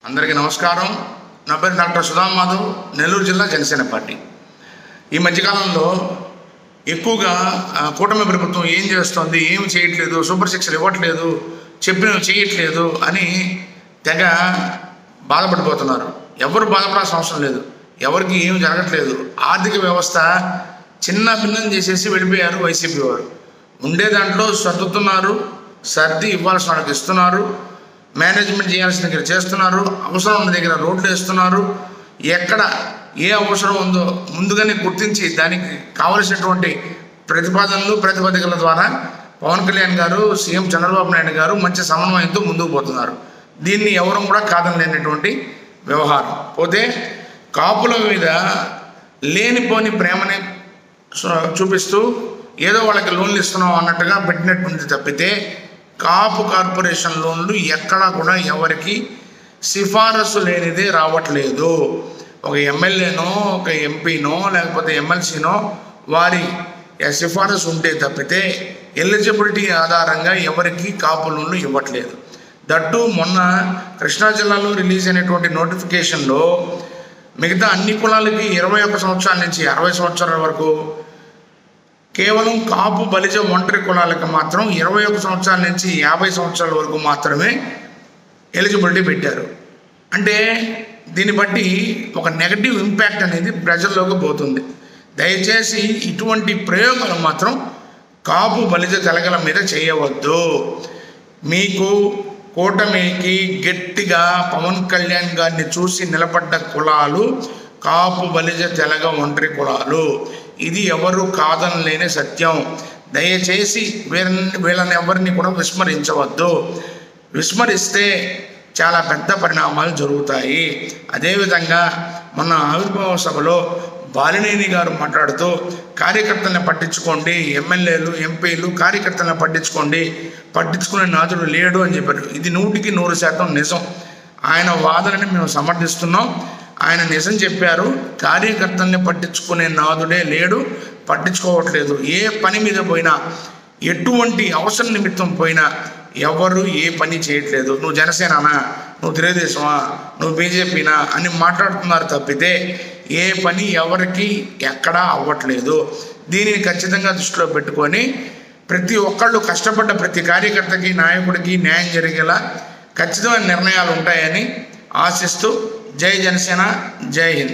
అందరికీ నమస్కారం. నా పేరు డాక్టర్ సుధాం మాధవ్, నెల్లూరు జిల్లా జనసేన పార్టీ. ఈ మధ్యకాలంలో ఎక్కువగా కూటమి ప్రభుత్వం ఏం చేస్తుంది, ఏమి చేయట్లేదు, సూపర్ శిక్షలు ఇవ్వట్లేదు, చెప్పినవి చేయట్లేదు అని తెగ బాధపడిపోతున్నారు. ఎవరు బాధపడాల్సిన అవసరం లేదు, ఎవరికి ఏమి జరగట్లేదు. ఆర్థిక వ్యవస్థ చిన్న భిన్నం చేసేసి వెళ్ళిపోయారు వైసీపీ వారు. ఉండే దాంట్లో సర్దుతున్నారు, సర్ది ఇవ్వాల్సిన వాళ్ళకి ఇస్తున్నారు, మేనేజ్మెంట్ చేయాల్సిన దగ్గర చేస్తున్నారు, అవసరం ఉన్న దగ్గర రోడ్లు వేస్తున్నారు. ఎక్కడ ఏ అవసరం ఉందో ముందుగానే గుర్తించి దానికి కావలసినటువంటి ప్రతిపాదకల ద్వారా పవన్ కళ్యాణ్ గారు, సీఎం చంద్రబాబు నాయుడు గారు మంచి సమన్వయంతో ముందుకు పోతున్నారు. దీన్ని ఎవరు కూడా కాదనలేనటువంటి వ్యవహారం. పోతే కాపుల మీద లేనిపోని ప్రేమని చూపిస్తూ ఏదో వాళ్ళకి లోన్లు ఇస్తున్నాం అన్నట్టుగా పెట్టినట్టుంది తప్పితే కాపు కార్పొరేషన్ లోన్లు ఎక్కడా కూడా ఎవరికి సిఫారసు లేనిదే రావట్లేదు. ఒక ఎమ్మెల్యేనో, ఒక ఎంపీనో, లేకపోతే ఎమ్మెల్సీనో వారి సిఫారసు ఉంటే తప్పితే ఎలిజిబిలిటీ ఆధారంగా ఎవరికి కాపు లోన్లు ఇవ్వట్లేదు. దట్టు మొన్న కృష్ణా జిల్లాలో రిలీజ్ అయినటువంటి నోటిఫికేషన్లో మిగతా అన్ని కులాలకి 21 సంవత్సరాల నుంచి 60 సంవత్సరాల వరకు, కేవలం కాపు బలిజ ఒంటరి కులాలకు మాత్రం 21 సంవత్సరాల నుంచి 50 సంవత్సరాల వరకు మాత్రమే ఎలిజిబిలిటీ పెట్టారు. అంటే దీన్ని బట్టి ఒక నెగటివ్ ఇంపాక్ట్ అనేది ప్రజల్లోకి పోతుంది. దయచేసి ఇటువంటి ప్రయోగాలు మాత్రం కాపు బలిజ తెలగల మీద చేయవద్దు. మీకు కూటమికి గట్టిగా పవన్ కళ్యాణ్ గారిని చూసి నిలబడ్డ కులాలు కాపు బలిజ తెలగ ఒంటరి కులాలు. ఇది ఎవరు కాదనలేని సత్యం. దయచేసి వీళ్ళని ఎవరిని కూడా విస్మరించవద్దు. విస్మరిస్తే చాలా పెద్ద పరిణామాలు జరుగుతాయి. అదేవిధంగా మొన్న ఆవిర్భావ సభలో బాలినేని గారు మాట్లాడుతూ కార్యకర్తలను పట్టించుకోండి, ఎమ్మెల్యేలు ఎంపీలు కార్యకర్తలను పట్టించుకునే నాదుడు లేడు అని చెప్పారు. ఇది 100% నిజం. ఆయన వాదనని మేము సమర్థిస్తున్నాం. ఆయన నిజం చెప్పారు. కార్యకర్తల్ని పట్టించుకునే నాదుడే లేడు, పట్టించుకోవట్లేదు. ఏ పని మీద పోయినా, ఎటువంటి అవసరం నిమిత్తం పోయినా ఎవరు ఏ పని చేయట్లేదు. నువ్వు జనసేననా, నువ్వు తెలుగుదేశమా, నువ్వు బీజేపీనా అని మాట్లాడుతున్నారు తప్పితే ఏ పని ఎవరికి ఎక్కడా అవ్వట్లేదు. దీనిని ఖచ్చితంగా దృష్టిలో పెట్టుకొని ప్రతి ఒక్కళ్ళు కష్టపడ్డ ప్రతి కార్యకర్తకి, నాయకుడికి న్యాయం జరిగేలా ఖచ్చితమైన నిర్ణయాలు ఉంటాయని ఆశిస్తూ జై జనసేన, జై హింద్.